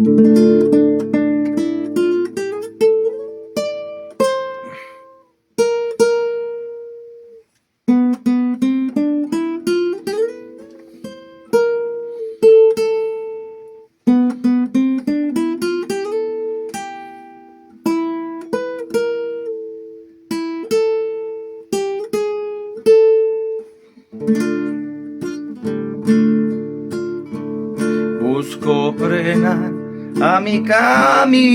Busco frenar a mi camino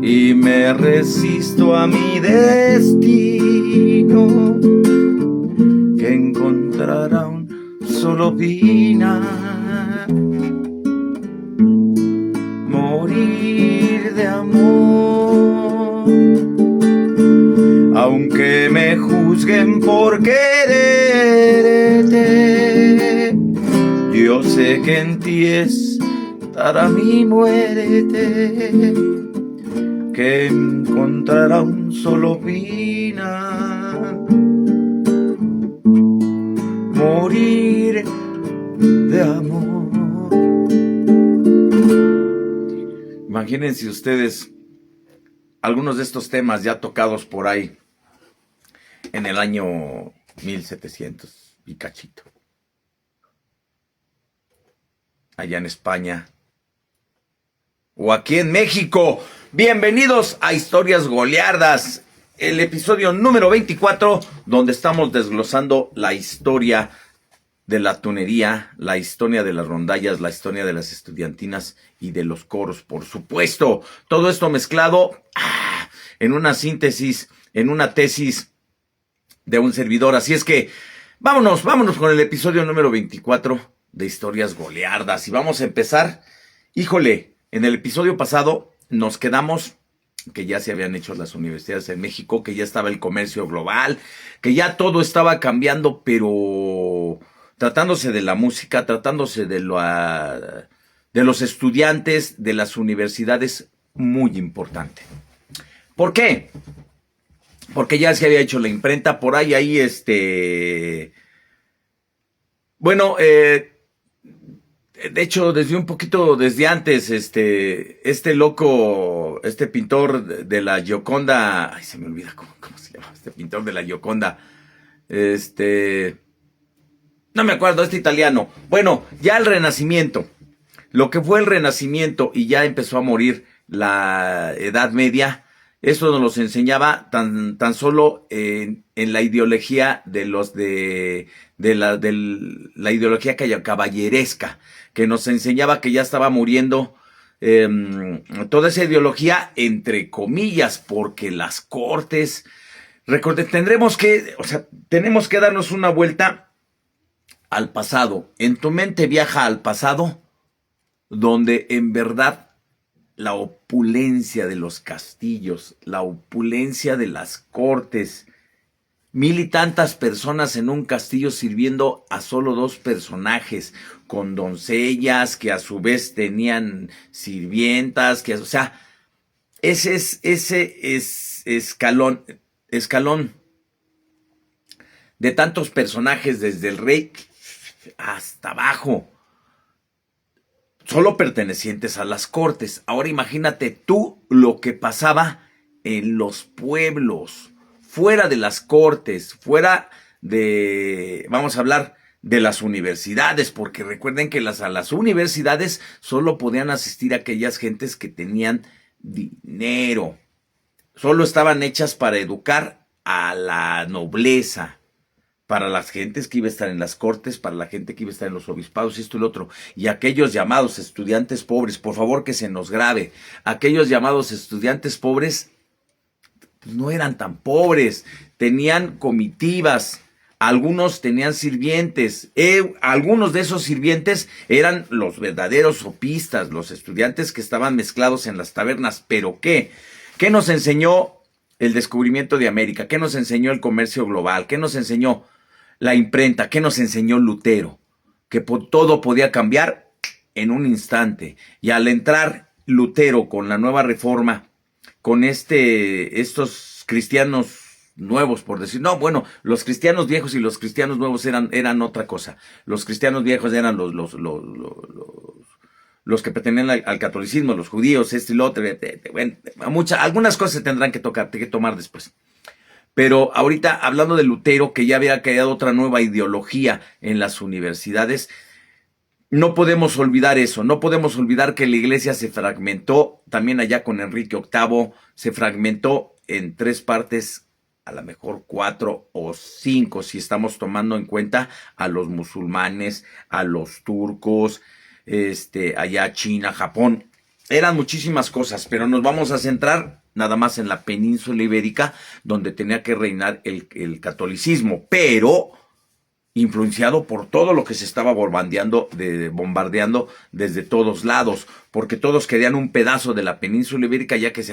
y me resisto a mi destino, que encontrará un solo final: morir de amor. Aunque me juzguen por quererte, yo sé que en ti estará mi muerte, que encontrará un solo final: morir de amor. Imagínense ustedes algunos de estos temas ya tocados por ahí en el año 1700 y cachito, allá en España o aquí en México. Bienvenidos a Historias Goliardas, el episodio número 24, donde estamos desglosando la historia de la tunería, la historia de las rondallas, la historia de las estudiantinas y de los coros, por supuesto. Todo esto mezclado en una síntesis, en una tesis de un servidor. Así es que vámonos con el episodio número 24 de Historias Goliardas. Y vamos a empezar. Híjole, en el episodio pasado nos quedamos que ya se habían hecho las universidades en México, que ya estaba el comercio global, que ya todo estaba cambiando, pero tratándose de la música, tratándose de los estudiantes de las universidades, muy importante. ¿Por qué? Porque ya se había hecho la imprenta, por ahí, bueno, de hecho, desde antes, este loco, este pintor de la Gioconda, ay, se me olvida cómo se llama, este pintor de la Gioconda, no me acuerdo, italiano. Bueno, ya el Renacimiento, lo que fue el Renacimiento y ya empezó a morir la Edad Media. Eso nos enseñaba tan solo en la ideología de la ideología caballeresca, que nos enseñaba que ya estaba muriendo toda esa ideología, entre comillas, porque las cortes, tenemos que darnos una vuelta al pasado. En tu mente viaja al pasado, donde en verdad la opulencia de los castillos, la opulencia de las cortes, 1000 y tantas personas en un castillo sirviendo a solo 2 personajes, con doncellas que a su vez tenían sirvientas, ese es escalón de tantos personajes desde el rey hasta abajo, solo pertenecientes a las cortes. Ahora imagínate tú lo que pasaba en los pueblos, fuera de las cortes, fuera de, vamos a hablar de las universidades, porque recuerden que a las universidades solo podían asistir aquellas gentes que tenían dinero. Solo estaban hechas para educar a la nobleza, para las gentes que iba a estar en las cortes, para la gente que iba a estar en los obispados, esto y lo otro. Y aquellos llamados estudiantes pobres, por favor que se nos grabe, aquellos llamados estudiantes pobres pues no eran tan pobres, tenían comitivas, algunos tenían sirvientes, algunos de esos sirvientes eran los verdaderos sopistas, los estudiantes que estaban mezclados en las tabernas. ¿Pero qué? ¿Qué nos enseñó el descubrimiento de América? ¿Qué nos enseñó el comercio global? ¿Qué nos enseñó la imprenta? ¿Qué nos enseñó Lutero? Que todo podía cambiar en un instante. Y al entrar Lutero con la nueva reforma, con estos cristianos nuevos, por decir, no, bueno, los cristianos viejos y los cristianos nuevos eran otra cosa. Los cristianos viejos eran los los que pretendían al catolicismo, los judíos, esto y lo otro. Bueno, algunas cosas se tendrán que tomar después. Pero ahorita, hablando de Lutero, que ya había creado otra nueva ideología en las universidades, no podemos olvidar eso, no podemos olvidar que la iglesia se fragmentó, también allá con Enrique VIII, se fragmentó en 3 partes, a lo mejor 4 o 5, si estamos tomando en cuenta a los musulmanes, a los turcos, allá China, Japón. Eran muchísimas cosas, pero nos vamos a centrar nada más en la península ibérica, donde tenía que reinar el catolicismo, pero influenciado por todo lo que se estaba bombardeando desde todos lados, porque todos querían un pedazo de la península ibérica, ya que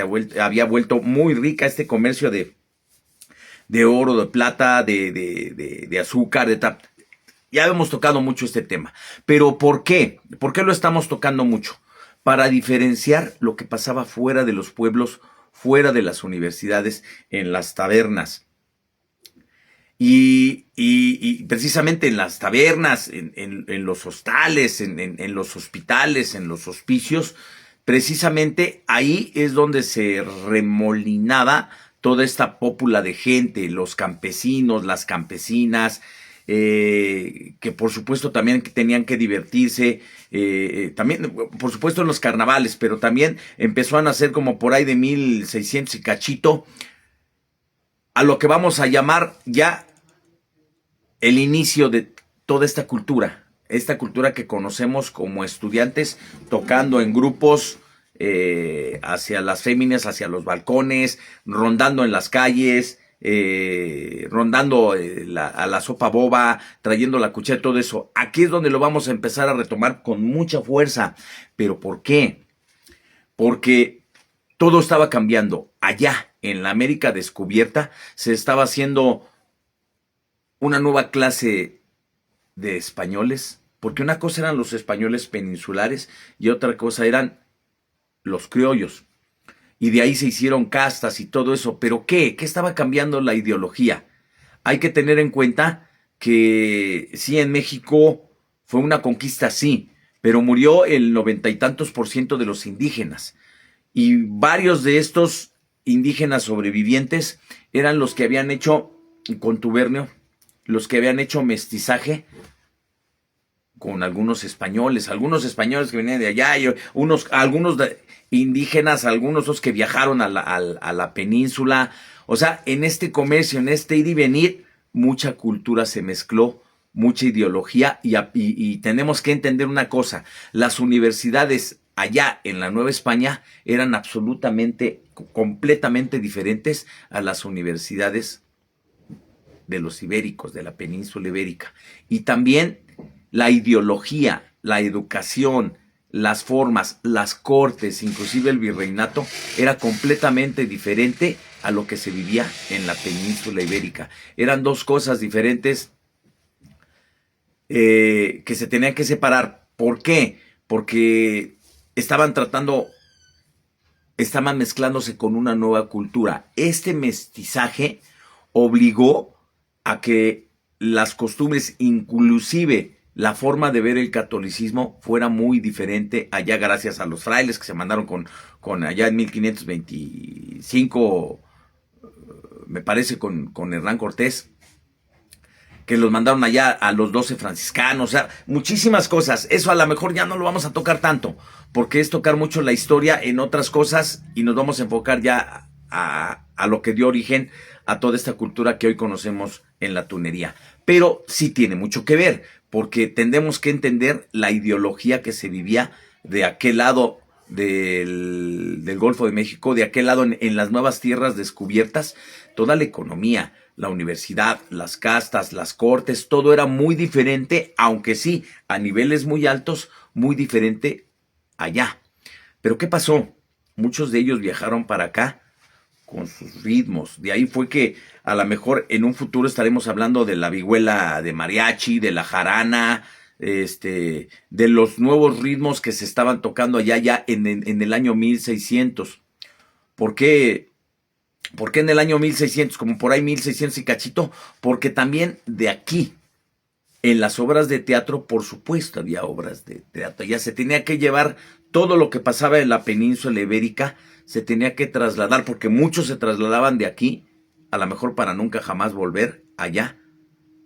había vuelto muy rica este comercio de oro, de plata, de azúcar, ya hemos tocado mucho este tema. Pero ¿por qué? ¿Por qué lo estamos tocando mucho? Para diferenciar lo que pasaba fuera de los pueblos, fuera de las universidades, en las tabernas. Y precisamente en las tabernas, en los hostales, en los hospitales, en los hospicios, precisamente ahí es donde se remolinaba toda esta pópula de gente, los campesinos, las campesinas, que por supuesto también tenían que divertirse, también por supuesto en los carnavales, pero también empezó a nacer como por ahí de 1600 y cachito, a lo que vamos a llamar ya el inicio de toda esta cultura que conocemos como estudiantes, tocando en grupos, hacia las féminas, hacia los balcones, rondando en las calles, rondando a la sopa boba, trayendo la cuchara, todo eso. Aquí es donde lo vamos a empezar a retomar con mucha fuerza. ¿Pero por qué? Porque todo estaba cambiando. Allá, en la América descubierta, se estaba haciendo una nueva clase de españoles, porque una cosa eran los españoles peninsulares y otra cosa eran los criollos. Y de ahí se hicieron castas y todo eso. ¿Pero qué? ¿Qué estaba cambiando la ideología? Hay que tener en cuenta que sí, en México fue una conquista, sí, pero murió el 90 y tantos % de los indígenas. Y varios de estos indígenas sobrevivientes eran los que habían hecho contubernio, los que habían hecho mestizaje con algunos españoles que venían de allá, y algunos indígenas, algunos otros que viajaron a la península. O sea, en este comercio, en este ir y venir, mucha cultura se mezcló, mucha ideología, y tenemos que entender una cosa: las universidades allá en la Nueva España eran completamente diferentes a las universidades de los ibéricos, de la península ibérica. Y también la ideología, la educación, las formas, las cortes, inclusive el virreinato, era completamente diferente a lo que se vivía en la península ibérica. Eran dos cosas diferentes, que se tenían que separar. ¿Por qué? Porque estaban mezclándose con una nueva cultura. Este mestizaje obligó a que las costumbres, inclusive la forma de ver el catolicismo, fuera muy diferente allá, gracias a los frailes que se mandaron con allá en 1525, me parece, con Hernán Cortés, que los mandaron allá a los 12 franciscanos. O sea, muchísimas cosas. Eso a lo mejor ya no lo vamos a tocar tanto, porque es tocar mucho la historia en otras cosas, y nos vamos a enfocar ya a lo que dio origen a toda esta cultura que hoy conocemos en la tunería. Pero sí tiene mucho que ver, porque tendremos que entender la ideología que se vivía de aquel lado del Golfo de México, de aquel lado en las nuevas tierras descubiertas. Toda la economía, la universidad, las castas, las cortes, todo era muy diferente, aunque sí, a niveles muy altos, muy diferente allá. Pero ¿qué pasó? Muchos de ellos viajaron para acá con sus ritmos. De ahí fue que a lo mejor en un futuro estaremos hablando de la vihuela de mariachi, de la jarana, de los nuevos ritmos que se estaban tocando allá ya en el año 1600. ¿Por qué? ¿Por qué en el año 1600? Como por ahí 1600 y cachito. Porque también de aquí, En las obras de teatro, por supuesto, había obras de teatro. Ya se tenía que llevar todo lo que pasaba en la península ibérica, se tenía que trasladar, porque muchos se trasladaban de aquí, a lo mejor para nunca jamás volver allá,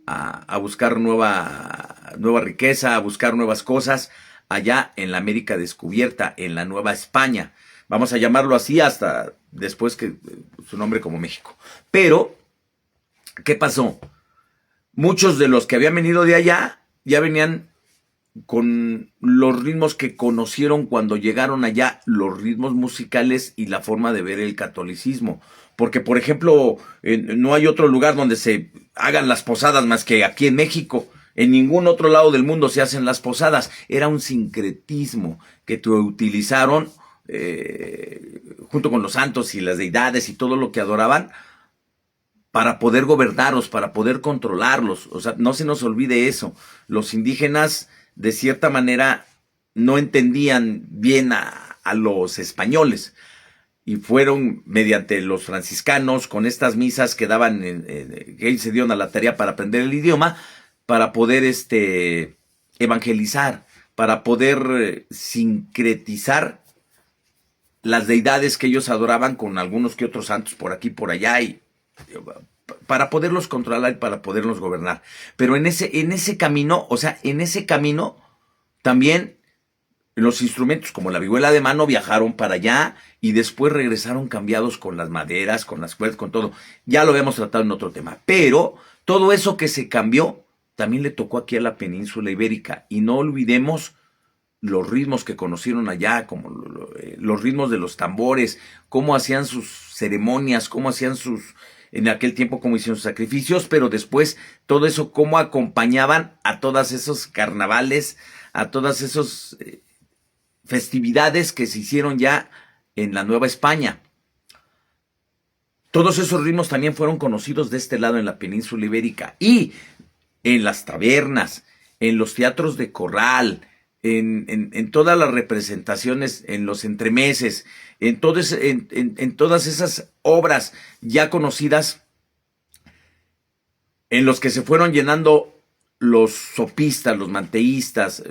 a buscar nueva riqueza, a buscar nuevas cosas, allá en la América descubierta, en la Nueva España. Vamos a llamarlo así hasta después que su nombre como México. Pero, ¿qué pasó? Muchos de los que habían venido de allá ya venían con los ritmos que conocieron cuando llegaron allá, los ritmos musicales y la forma de ver el catolicismo. Porque, por ejemplo, no hay otro lugar donde se hagan las posadas más que aquí en México. En ningún otro lado del mundo se hacen las posadas. Era un sincretismo que utilizaron junto con los santos y las deidades y todo lo que adoraban para poder gobernarlos, para poder controlarlos. O sea, no se nos olvide eso. Los indígenas, de cierta manera, no entendían bien a los españoles. Y fueron mediante los franciscanos, con estas misas que daban, que ellos se dieron a la tarea para aprender el idioma, para poder evangelizar, para poder sincretizar las deidades que ellos adoraban con algunos que otros santos por aquí, por allá, y para poderlos controlar y para poderlos gobernar. Pero en ese camino, o sea, en ese camino también los instrumentos como la vihuela de mano viajaron para allá y después regresaron cambiados con las maderas, con las cuerdas, con todo. Ya lo habíamos tratado en otro tema. Pero todo eso que se cambió también le tocó aquí a la península ibérica. Y no olvidemos los ritmos que conocieron allá, como los ritmos de los tambores, cómo hacían sus ceremonias, cómo hacían en aquel tiempo cómo hicieron sus sacrificios, pero después todo eso, cómo acompañaban a todos esos carnavales, a todas esas festividades que se hicieron ya en la Nueva España. Todos esos ritmos también fueron conocidos de este lado en la península ibérica y en las tabernas, en los teatros de corral, en todas las representaciones, en los entremeses, en todas esas obras ya conocidas, en los que se fueron llenando los sopistas, los manteístas,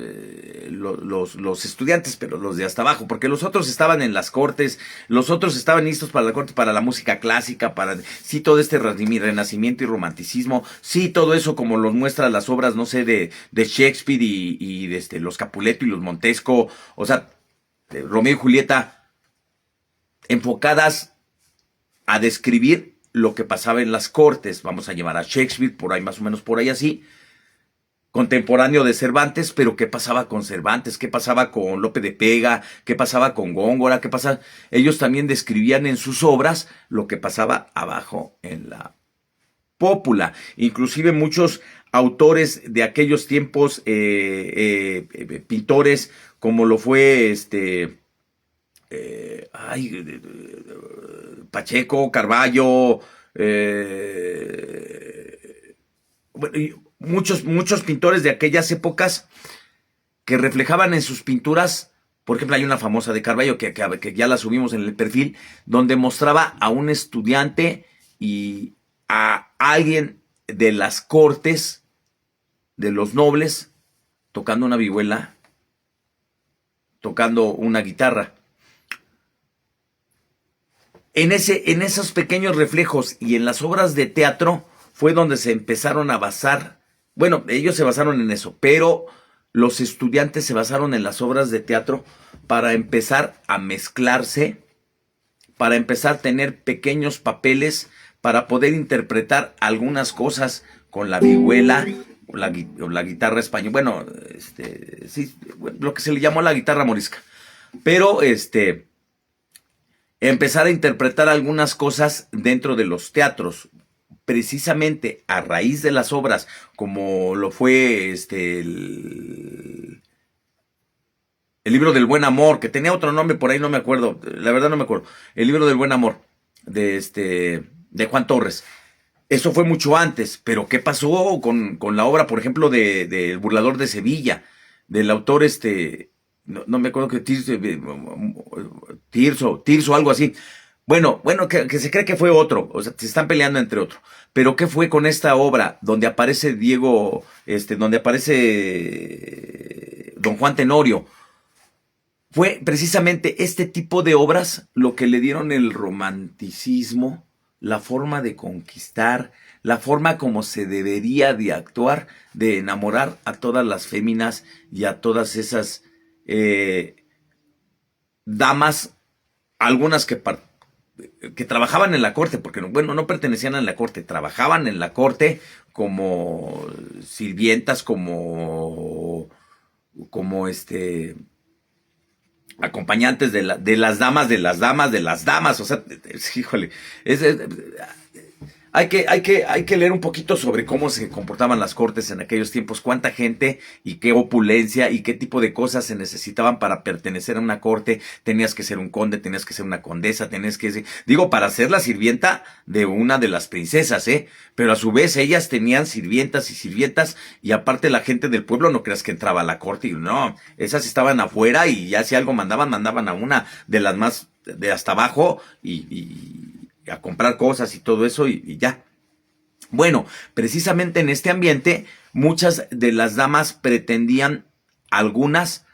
los estudiantes, pero los de hasta abajo, porque los otros estaban en las cortes, los otros estaban listos para la corte, para la música clásica, para sí todo este renacimiento y romanticismo, sí todo eso como los muestra las obras, no sé, de Shakespeare y de los Capuleto y los Montesco, o sea, de Romeo y Julieta, enfocadas a describir lo que pasaba en las cortes. Vamos a llamar a Shakespeare, por ahí más o menos por ahí así, contemporáneo de Cervantes, pero ¿qué pasaba con Cervantes? ¿Qué pasaba con Lope de Pega? ¿Qué pasaba con Góngora? ¿Qué pasaba? Ellos también describían en sus obras lo que pasaba abajo en la pópula. Inclusive muchos autores de aquellos tiempos, pintores, como lo fue Pacheco, Carballo, bueno, muchos pintores de aquellas épocas que reflejaban en sus pinturas, por ejemplo, hay una famosa de Carballo que ya la subimos en el perfil, donde mostraba a un estudiante y a alguien de las cortes, de los nobles, tocando una vihuela, tocando una guitarra. En esos pequeños reflejos y en las obras de teatro fue donde se empezaron a basar. Bueno, ellos se basaron en eso, pero los estudiantes se basaron en las obras de teatro para empezar a mezclarse, para empezar a tener pequeños papeles, para poder interpretar algunas cosas con la vihuela o la guitarra española. Bueno, sí, lo que se le llamó la guitarra morisca. Pero empezar a interpretar algunas cosas dentro de los teatros, precisamente a raíz de las obras, como lo fue el libro del buen amor, que tenía otro nombre por ahí, no me acuerdo, la verdad no me acuerdo, el libro del buen amor, de Juan Torres. Eso fue mucho antes, pero ¿qué pasó con la obra, por ejemplo, de El burlador de Sevilla, del autor no me acuerdo que Tirso, algo así? Bueno, que se cree que fue otro, o sea, se están peleando entre otro. Pero ¿qué fue con esta obra donde aparece Diego, donde aparece Don Juan Tenorio? Fue precisamente este tipo de obras lo que le dieron el romanticismo, la forma de conquistar, la forma como se debería de actuar, de enamorar a todas las féminas y a todas esas eh, damas, algunas que trabajaban en la corte, porque bueno, no pertenecían a la corte, trabajaban en la corte como sirvientas, como acompañantes de las damas, de las damas, de las damas, o sea, híjole, es, hay que leer un poquito sobre cómo se comportaban las cortes en aquellos tiempos, cuánta gente y qué opulencia y qué tipo de cosas se necesitaban para pertenecer a una corte. Tenías que ser un conde, tenías que ser una condesa, tenías que ser, digo, para ser la sirvienta de una de las princesas, pero a su vez ellas tenían sirvientas y sirvientas, y aparte la gente del pueblo no creas que entraba a la corte, y no, esas estaban afuera, y ya si algo mandaban a una de las más de hasta abajo y a comprar cosas y todo eso, y ya. Bueno, precisamente en este ambiente, muchas de las damas pretendían, algunas,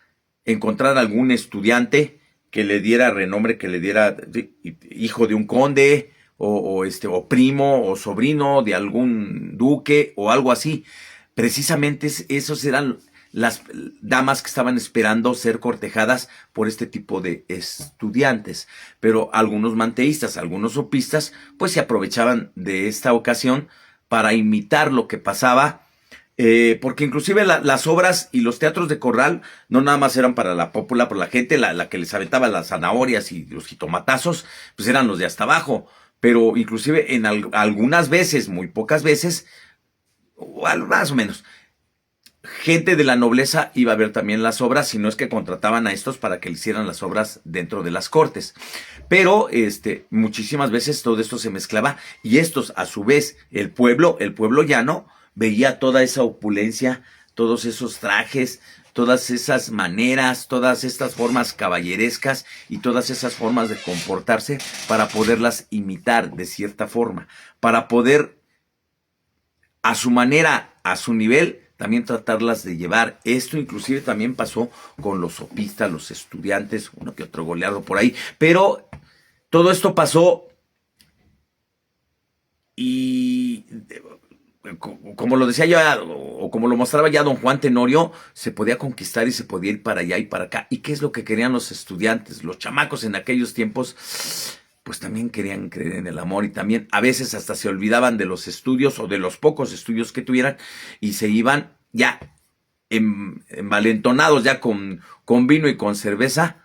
encontrar algún estudiante que le diera renombre, que le diera hijo de un conde, o primo, o sobrino de algún duque, o algo así. Precisamente esos eran las damas que estaban esperando ser cortejadas por este tipo de estudiantes. Pero algunos manteístas, algunos sopistas, pues se aprovechaban de esta ocasión para imitar lo que pasaba, porque inclusive las obras y los teatros de corral no nada más eran para la popular, por la gente, la que les aventaba las zanahorias y los jitomatazos, pues eran los de hasta abajo. Pero inclusive en algunas veces, muy pocas veces, más o menos, gente de la nobleza iba a ver también las obras, si no es que contrataban a estos para que le hicieran las obras dentro de las cortes. Pero muchísimas veces todo esto se mezclaba, y estos, a su vez, el pueblo llano, veía toda esa opulencia, todos esos trajes, todas esas maneras, todas estas formas caballerescas y todas esas formas de comportarse, para poderlas imitar de cierta forma, para poder, a su manera, a su nivel, también tratarlas de llevar. Esto inclusive también pasó con los sopistas, los estudiantes, uno que otro goleado por ahí, pero todo esto pasó, y como lo decía ya, o como lo mostraba ya don Juan Tenorio, se podía conquistar y se podía ir para allá y para acá. ¿Y qué es lo que querían los estudiantes? Los chamacos en aquellos tiempos, pues también querían creer en el amor, y también a veces hasta se olvidaban de los estudios, o de los pocos estudios que tuvieran, y se iban ya envalentonados, ya con vino y con cerveza,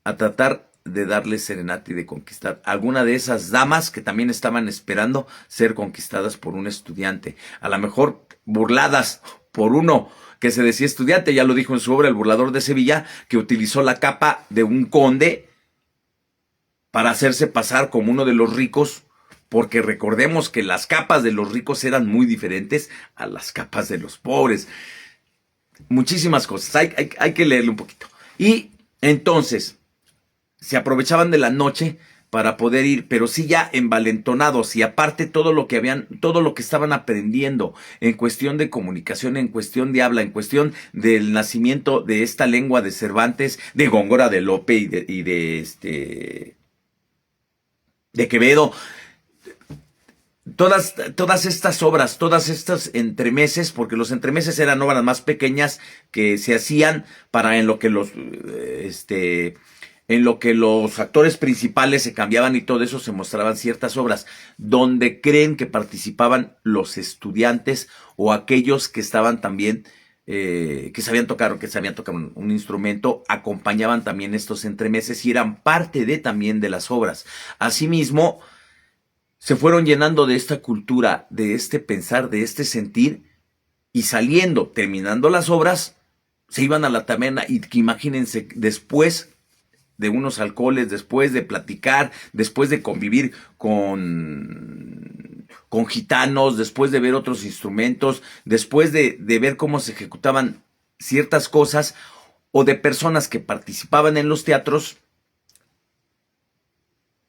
a tratar de darle serenata y de conquistar alguna de esas damas que también estaban esperando ser conquistadas por un estudiante. A lo mejor burladas por uno que se decía estudiante, ya lo dijo en su obra El burlador de Sevilla, que utilizó la capa de un conde para hacerse pasar como uno de los ricos, porque recordemos que las capas de los ricos eran muy diferentes a las capas de los pobres. Muchísimas cosas, hay que leerle un poquito. Y entonces se aprovechaban de la noche para poder ir, pero sí ya envalentonados, y aparte todo lo que estaban aprendiendo en cuestión de comunicación, en cuestión de habla, en cuestión del nacimiento de esta lengua de Cervantes, de Góngora, de Lope de Quevedo. Todas estas obras, todas estas entremeses, porque los entremeses eran obras más pequeñas que se hacían para en lo que los actores principales se cambiaban y todo eso, se mostraban ciertas obras donde creen que participaban los estudiantes, o aquellos que estaban también, que sabían tocar, o que sabían tocar un instrumento, acompañaban también estos entremeses y eran parte de también de las obras. Asimismo, se fueron llenando de esta cultura, de este pensar, de este sentir, y saliendo, terminando las obras, se iban a la taberna, y que imagínense, después de unos alcoholes, después de platicar, después de convivir con gitanos, después de ver otros instrumentos, después de ver cómo se ejecutaban ciertas cosas, o de personas que participaban en los teatros,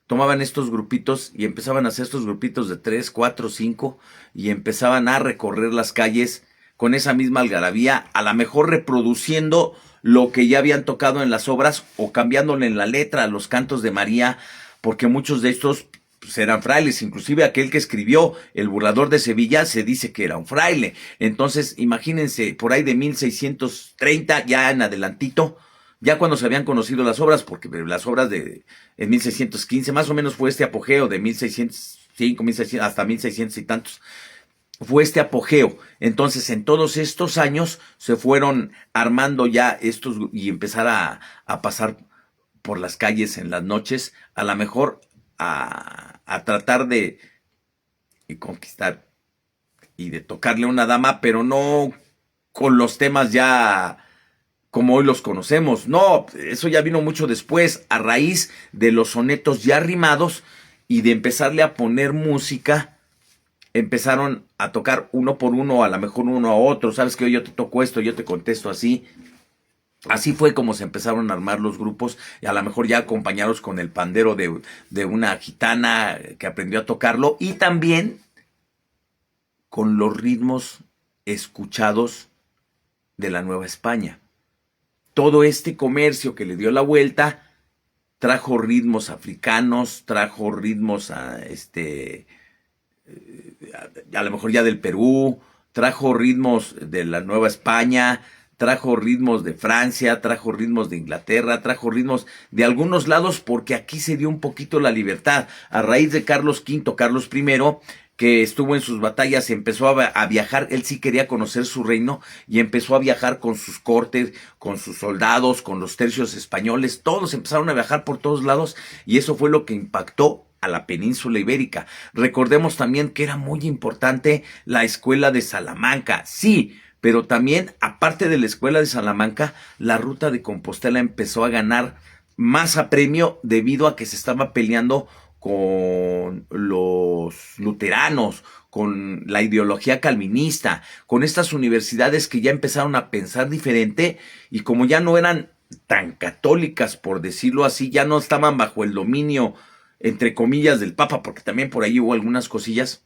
tomaban estos grupitos y empezaban a hacer estos grupitos de 3, 4, 5 y empezaban a recorrer las calles con esa misma algarabía, a lo mejor reproduciendo lo que ya habían tocado en las obras o cambiándole en la letra a los cantos de María, porque muchos de estos pues, eran frailes, inclusive aquel que escribió El burlador de Sevilla se dice que era un fraile. Entonces, imagínense, por ahí de 1630, ya en adelantito, ya cuando se habían conocido las obras, porque las obras en 1615, más o menos fue este apogeo de 1605, 1600, hasta 1600 y tantos, fue este apogeo. Entonces, en todos estos años se fueron armando ya estos y empezar a pasar por las calles en las noches, a lo mejor a tratar de conquistar y de tocarle a una dama, pero no con los temas ya como hoy los conocemos. No, eso ya vino mucho después, a raíz de los sonetos ya rimados y de empezarle a poner música. Empezaron a tocar uno por uno, a lo mejor uno a otro. Sabes que hoy yo te toco esto, yo te contesto así. Así fue como se empezaron a armar los grupos, y a lo mejor ya acompañados con el pandero de una gitana que aprendió a tocarlo, y también con los ritmos escuchados de la Nueva España. Todo este comercio que le dio la vuelta trajo ritmos africanos, trajo ritmos a lo mejor ya del Perú, trajo ritmos de la Nueva España, trajo ritmos de Francia, trajo ritmos de Inglaterra, trajo ritmos de algunos lados, porque aquí se dio un poquito la libertad. A raíz de Carlos V, Carlos I, que estuvo en sus batallas, empezó a viajar, él sí quería conocer su reino, y empezó a viajar con sus cortes, con sus soldados, con los tercios españoles, todos empezaron a viajar por todos lados, y eso fue lo que impactó a la península ibérica. Recordemos también que era muy importante la escuela de Salamanca, sí, pero también, aparte de la escuela de Salamanca, la ruta de Compostela empezó a ganar más apremio debido a que se estaba peleando con los luteranos, con la ideología calvinista, con estas universidades que ya empezaron a pensar diferente, y como ya no eran tan católicas, por decirlo así, ya no estaban bajo el dominio, entre comillas, del Papa, porque también por ahí hubo algunas cosillas.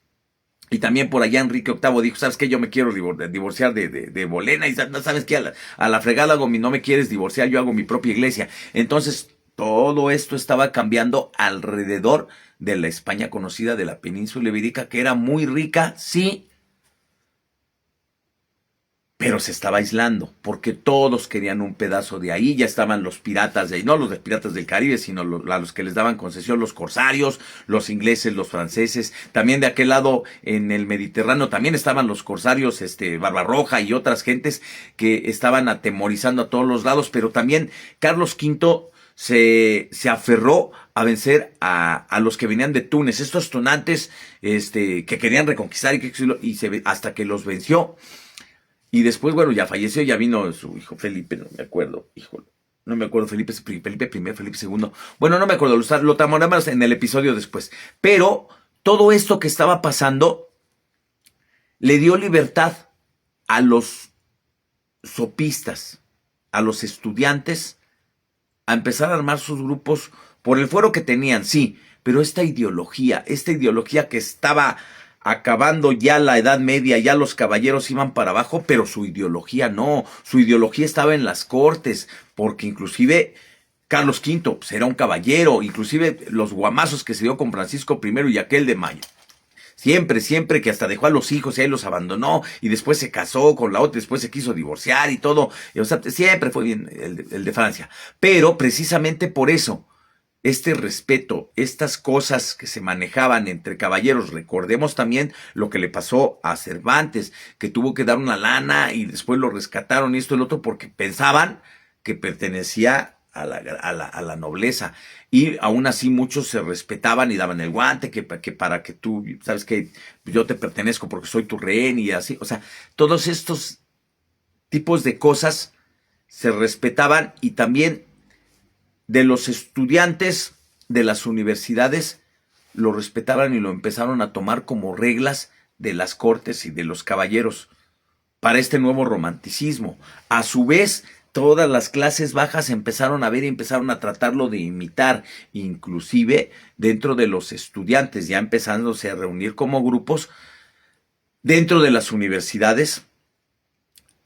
Y también por allá Enrique VIII dijo, ¿sabes qué? Yo me quiero divorciar de Bolena, y ¿sabes qué? A la fregada no me quieres divorciar, yo hago mi propia iglesia. Entonces, todo esto estaba cambiando alrededor de la España conocida de la península ibérica, que era muy rica, sí, pero se estaba aislando, porque todos querían un pedazo de ahí. Ya estaban los piratas de ahí, no los de piratas del Caribe, sino a los que les daban concesión, los corsarios, los ingleses, los franceses. También de aquel lado, en el Mediterráneo, también estaban los corsarios, Barbarroja y otras gentes que estaban atemorizando a todos los lados. Pero también Carlos V se aferró a vencer a los que venían de Túnez, estos tonantes que querían reconquistar hasta que los venció. Y después, bueno, ya falleció, ya vino su hijo Felipe, no me acuerdo, no me acuerdo, Felipe I, Felipe II. Bueno, no me acuerdo, lo tomamos en el episodio después. Pero todo esto que estaba pasando le dio libertad a los sopistas, a los estudiantes, a empezar a armar sus grupos por el fuero que tenían, sí, pero esta ideología que estaba acabando ya la Edad Media, ya los caballeros iban para abajo, pero su ideología no, su ideología estaba en las cortes, porque inclusive Carlos V pues, era un caballero, inclusive los guamazos que se dio con Francisco I y aquel de Mayo. Siempre que hasta dejó a los hijos y ahí los abandonó, y después se casó con la otra, después se quiso divorciar y todo. O sea, siempre fue bien el de Francia. Pero precisamente por eso, este respeto, estas cosas que se manejaban entre caballeros. Recordemos también lo que le pasó a Cervantes, que tuvo que dar una lana y después lo rescataron y esto y lo otro, porque pensaban que pertenecía a la nobleza, y aún así muchos se respetaban y daban el guante, que para que tú, sabes que yo te pertenezco porque soy tu rehén y así. O sea, todos estos tipos de cosas se respetaban, y también de los estudiantes de las universidades lo respetaban y lo empezaron a tomar como reglas de las cortes y de los caballeros para este nuevo romanticismo. A su vez, todas las clases bajas empezaron a ver y empezaron a tratarlo de imitar, inclusive dentro de los estudiantes, ya empezándose a reunir como grupos dentro de las universidades.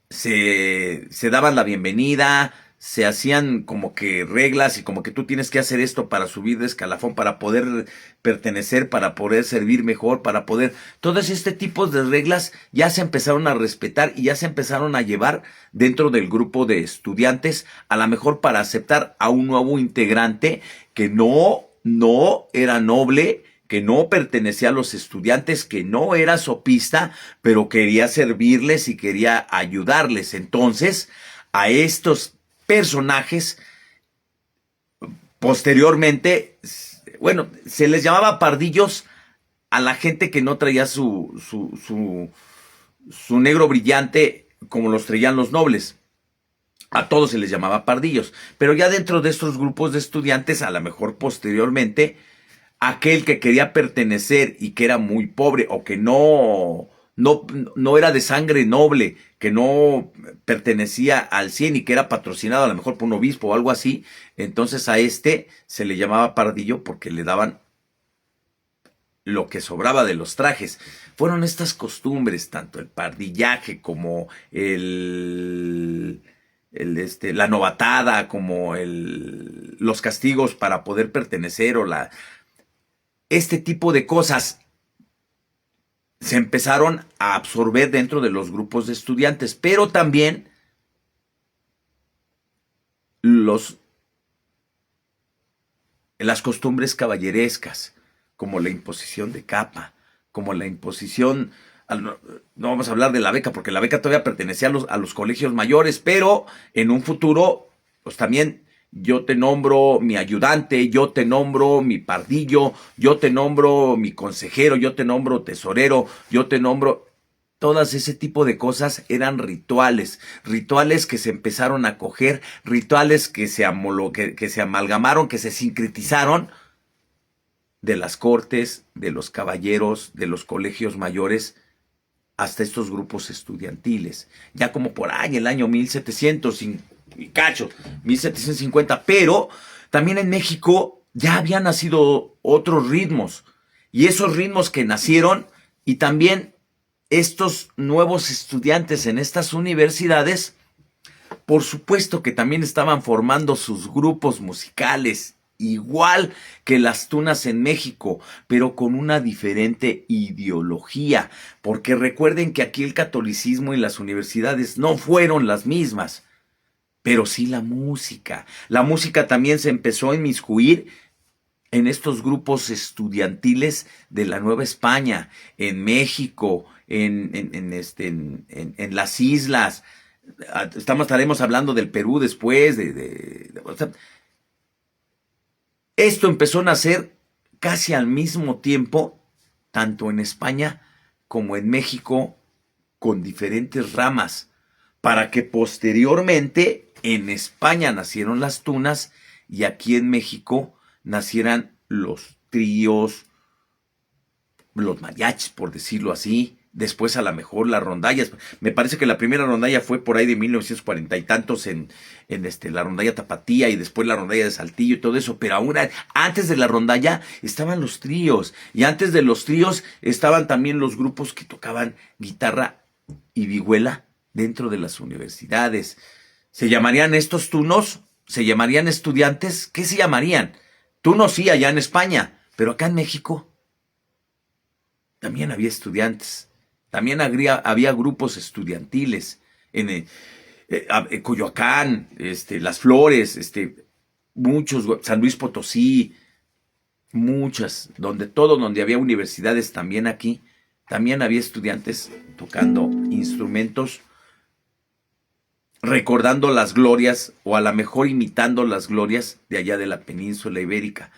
Se daban la bienvenida, se hacían como que reglas y como que tú tienes que hacer esto para subir de escalafón, para poder pertenecer, para poder servir mejor, para poder... Todos este tipo de reglas ya se empezaron a respetar y ya se empezaron a llevar dentro del grupo de estudiantes, a lo mejor para aceptar a un nuevo integrante que no era noble, que no pertenecía a los estudiantes, que no era sopista, pero quería servirles y quería ayudarles. Entonces, a estos personajes, posteriormente, bueno, se les llamaba pardillos a la gente que no traía su negro brillante como los traían los nobles. A todos se les llamaba pardillos. Pero ya dentro de estos grupos de estudiantes, a lo mejor posteriormente, aquel que quería pertenecer y que era muy pobre o que no era de sangre noble, que no pertenecía al 100 y que era patrocinado a lo mejor por un obispo o algo así, entonces a este se le llamaba pardillo porque le daban lo que sobraba de los trajes. Fueron estas costumbres, tanto el pardillaje como la novatada, como los castigos para poder pertenecer o este tipo de cosas se empezaron a absorber dentro de los grupos de estudiantes, pero también las costumbres caballerescas, como la imposición de capa, como la imposición, no vamos a hablar de la beca, porque la beca todavía pertenecía a los colegios mayores, pero en un futuro, pues también yo te nombro mi ayudante, yo te nombro mi pardillo, yo te nombro mi consejero, yo te nombro tesorero, yo te nombro... Todas ese tipo de cosas eran rituales que se empezaron a coger, rituales que se amalgamaron, que se sincretizaron de las cortes, de los caballeros, de los colegios mayores, hasta estos grupos estudiantiles. Ya como por ahí, el año 1700 y cacho, 1750, pero también en México ya habían nacido otros ritmos, y esos ritmos que nacieron, y también estos nuevos estudiantes en estas universidades, por supuesto que también estaban formando sus grupos musicales, igual que las tunas en México, pero con una diferente ideología, porque recuerden que aquí el catolicismo y las universidades no fueron las mismas. Pero sí la música. La música también se empezó a inmiscuir en estos grupos estudiantiles de la Nueva España, en México, en las islas. Estaremos hablando del Perú después. O sea, esto empezó a nacer casi al mismo tiempo, tanto en España como en México, con diferentes ramas, para que posteriormente en España nacieron las tunas y aquí en México nacieran los tríos, los mariachis, por decirlo así. Después a lo mejor las rondallas. Me parece que la primera rondalla fue por ahí de 1940 y tantos en la rondalla Tapatía, y después la rondalla de Saltillo y todo eso. Pero aún antes de la rondalla estaban los tríos, y antes de los tríos estaban también los grupos que tocaban guitarra y vihuela dentro de las universidades. ¿Se llamarían estos tunos? ¿Se llamarían estudiantes? ¿Qué se llamarían? Tunos sí, allá en España, pero acá en México también había estudiantes, también había grupos estudiantiles en Coyoacán, Las Flores, muchos, San Luis Potosí, muchas, donde había universidades, también aquí, también había estudiantes tocando instrumentos, recordando las glorias, o a lo mejor imitando las glorias de allá de la península ibérica.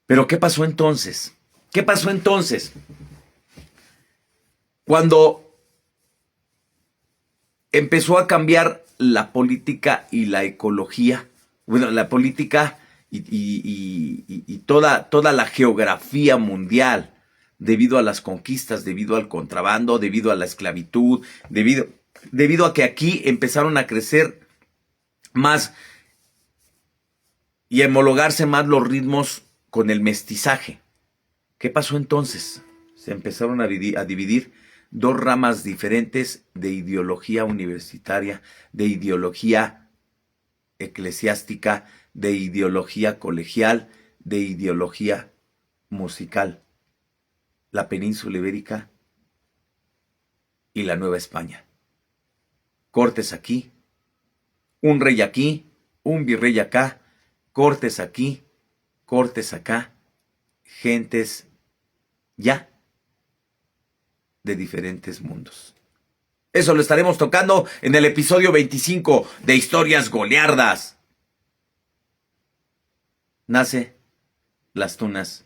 Pero ¿qué pasó entonces? ¿Qué pasó entonces? Cuando empezó a cambiar la política y la ecología, bueno, la política y toda la geografía mundial, debido a las conquistas, debido al contrabando, debido a la esclavitud, debido a que aquí empezaron a crecer más y homologarse más los ritmos con el mestizaje. ¿Qué pasó entonces? Se empezaron a dividir dos ramas diferentes de ideología universitaria, de ideología eclesiástica, de ideología colegial, de ideología musical. La península ibérica y la Nueva España. Cortes aquí, un rey aquí, un virrey acá, cortes aquí, cortes acá, gentes ya de diferentes mundos. Eso lo estaremos tocando en el episodio 25 de Historias Goliardas. Nace las tunas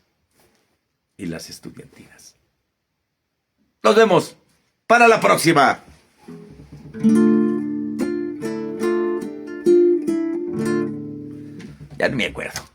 y las estudiantinas. Nos vemos para la próxima. Ya no me acuerdo.